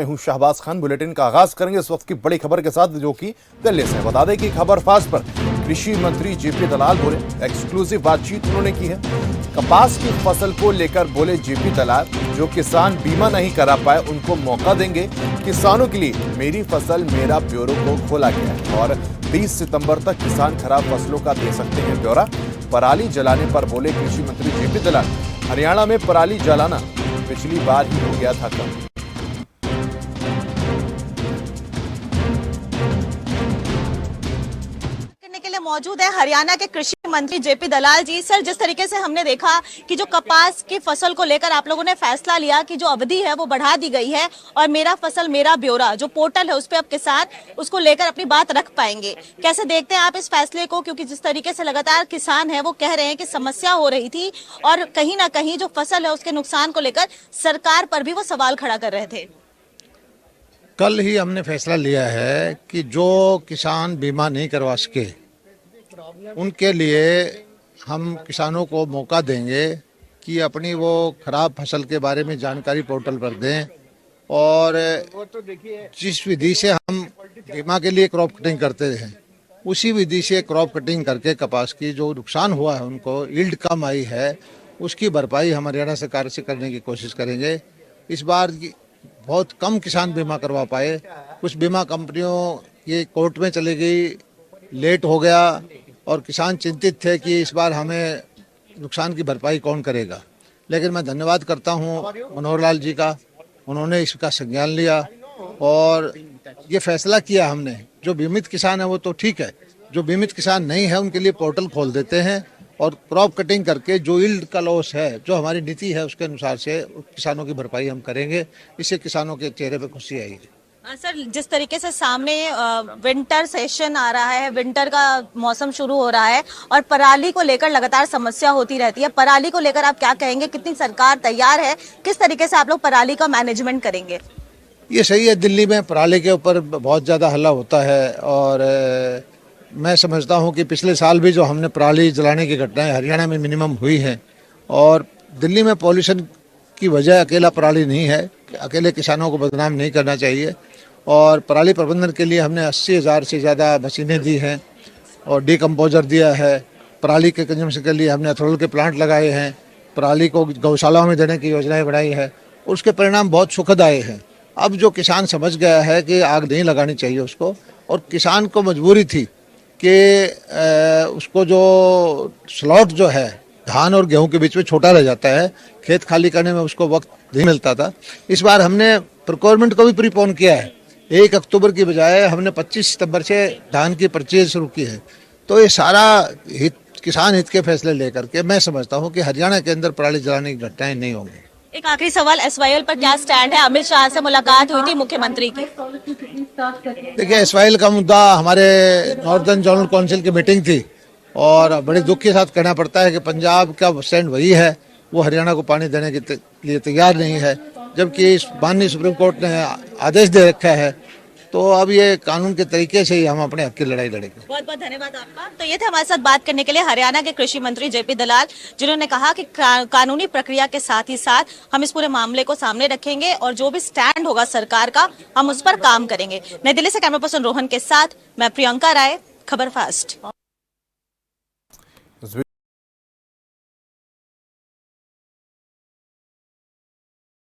मैं हूं शहबाज खान। बुलेटिन का आगाज करेंगे इस वक्त की बड़ी खबर के साथ, जो कि दिल्ली से। बता दें कि खबर फास्ट पर कृषि मंत्री जेपी दलाल बोले, एक्सक्लूसिव बातचीत उन्होंने की है। कपास की फसल को लेकर बोले जेपी दलाल, जो किसान बीमा नहीं करा पाए उनको मौका देंगे। किसानों के लिए मेरी फसल मेरा ब्यूरो को खोला गया है और 20 सितंबर तक किसान खराब फसलों का दे सकते हैं ब्यौरा। पराली जलाने पर बोले कृषि मंत्री जेपी दलाल, हरियाणा में पराली जलाना पिछली बार ही हो गया था कम। के लिए मौजूद है हरियाणा के कृषि मंत्री जेपी दलाल जी। सर, जिस तरीके से हमने देखा कि जो कपास की फसल को लेकर आप लोगों ने फैसला लिया कि जो अवधि है वो बढ़ा दी गई है और मेरा फसल मेरा ब्यौरा जो पोर्टल है उस पर अब किसान उसको लेकर अपनी बात रख पाएंगे, कैसे देखते हैं आप इस फैसले को? क्योंकि जिस तरीके से लगातार किसान है वो कह रहे हैं कि समस्या हो रही थी और कहीं ना कहीं जो फसल है उसके नुकसान को लेकर सरकार पर भी वो सवाल खड़ा कर रहे थे। कल ही हमने फैसला लिया है कि जो किसान बीमा नहीं करवा सके उनके लिए हम किसानों को मौका देंगे कि अपनी वो खराब फसल के बारे में जानकारी पोर्टल पर दें और जिस विधि से हम बीमा के लिए क्रॉप कटिंग करते हैं उसी विधि से क्रॉप कटिंग करके कपास की जो नुकसान हुआ है, उनको यील्ड कम आई है, उसकी भरपाई हम हरियाणा सरकार से करने की कोशिश करेंगे। इस बार बहुत कम किसान बीमा करवा पाए, कुछ बीमा कंपनियों ये कोर्ट में चली गई, लेट हो गया और किसान चिंतित थे कि इस बार हमें नुकसान की भरपाई कौन करेगा। लेकिन मैं धन्यवाद करता हूं मनोहर लाल जी का, उन्होंने इसका संज्ञान लिया और ये फैसला किया हमने। जो बीमित किसान है वो तो ठीक है, जो बीमित किसान नहीं है उनके लिए पोर्टल खोल देते हैं और क्रॉप कटिंग करके जो यील्ड का लॉस है, जो हमारी नीति है उसके अनुसार से किसानों की भरपाई हम करेंगे। इससे किसानों के चेहरे पर खुशी आएगी। सर, जिस तरीके से सामने विंटर सेशन आ रहा है, विंटर का मौसम शुरू हो रहा है और पराली को लेकर लगातार समस्या होती रहती है, पराली को लेकर आप क्या कहेंगे? कितनी सरकार तैयार है? किस तरीके से आप लोग पराली का मैनेजमेंट करेंगे? ये सही है, दिल्ली में पराली के ऊपर बहुत ज़्यादा हल्ला होता है और मैं समझता हूँ कि पिछले साल भी जो हमने पराली जलाने की घटनाएं हरियाणा में मिनिमम हुई हैं और दिल्ली में पॉल्यूशन की वजह अकेला पराली नहीं है, अकेले किसानों को बदनाम नहीं करना चाहिए। और पराली प्रबंधन के लिए हमने 80,000 से ज़्यादा मशीनें दी हैं और डीकम्पोजर दिया है। पराली के कंजम्पशन के लिए हमने एथेनॉल के प्लांट लगाए हैं, पराली को गौशालाओं में देने की योजनाएं बनाई है और उसके परिणाम बहुत सुखद आए हैं। अब जो किसान समझ गया है कि आग नहीं लगानी चाहिए उसको, और किसान को मजबूरी थी कि उसको जो स्लॉट जो है धान और गेहूं के बीच में छोटा रह जाता है, खेत खाली करने में उसको वक्त नहीं मिलता था। इस बार हमने प्रोक्योरमेंट को भी प्रीपोन किया है, 1 अक्टूबर की बजाय हमने 25 सितंबर से धान की परचेज शुरू की है। तो ये सारा हित, किसान हित के फैसले लेकर के मैं समझता हूँ कि हरियाणा के अंदर पराली जलाने की घटनाएं नहीं होंगी। एक आखिरी सवाल, SYL पर क्या स्टैंड है? अमित शाह से मुलाकात हुई थी मुख्यमंत्री की। देखिए, SYL का मुद्दा हमारे नॉर्दर्न जोनल काउंसिल की मीटिंग थी और बड़े दुख के साथ कहना पड़ता है कि पंजाब का स्टैंड वही है, वो हरियाणा को पानी देने के लिए तैयार नहीं है, जबकि माननीय सुप्रीम कोर्ट ने आदेश दे रखा है। तो अब ये कानून के तरीके से ही हम अपने हक की लड़ाई लड़ेंगे। बहुत बहुत धन्यवाद आपका। तो ये थे हमारे साथ बात करने के लिए हरियाणा के कृषि मंत्री जेपी दलाल, जिन्होंने कहा कि कानूनी प्रक्रिया के साथ ही साथ हम इस पूरे मामले को सामने रखेंगे और जो भी स्टैंड होगा सरकार का हम उस पर काम करेंगे। नई दिल्ली से कैमरा पर्सन रोहन के साथ मैं प्रियंका राय, खबर फास्ट।